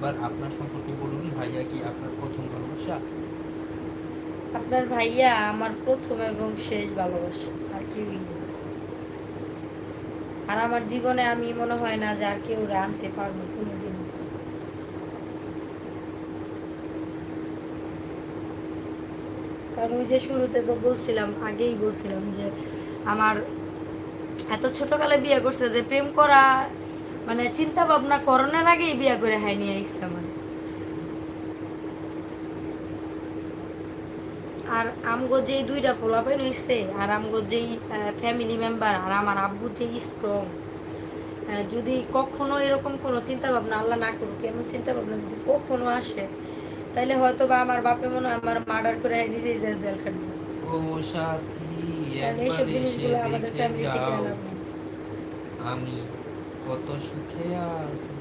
একবার আপনার সম্পর্কে বলুন। ভাইয়া কি আপনার প্রথম ভালোবাসা? আপনার ভাইয়া আমার প্রথম এবং শেষ ভালোবাসা, আর কেউই নেই। আর আমার জীবনে আমি মনে হয় না যে আর কেউ আনতে পারবো কোনোদিন। কারণ ওই যে শুরুতে তো বলছিলাম, আগেই বলছিলাম যে আমার এত ছোটকালে বিয়ে করছে যে প্রেম করা মানে চিন্তা ভাবনা করোনার আগেই বিয়ে করে হাই নিয়ে আসছে আমার। আর আমগো যেই দুইটা পোলাপাইন হইছে, আর আমগো যেই ফ্যামিলি মেম্বার, আর আমার আব্বু যেই স্ট্রং, যদি কখনো এরকম কোনো চিন্তা ভাবনা আল্লাহ না করুক, এমন চিন্তা ভাবনা যদি কখনো আসে, তাহলে হয়তো বা আমার বাপে মনে হয় আমার মার্ডার করে নিজেই জেল খাটবে। ও সাথী, কারণ একবার এইসব এসে জিনিসগুলো আমাদের দেখে ফ্যামিলি থেকে যাও এলাও না। আমি কত সুখে আছি।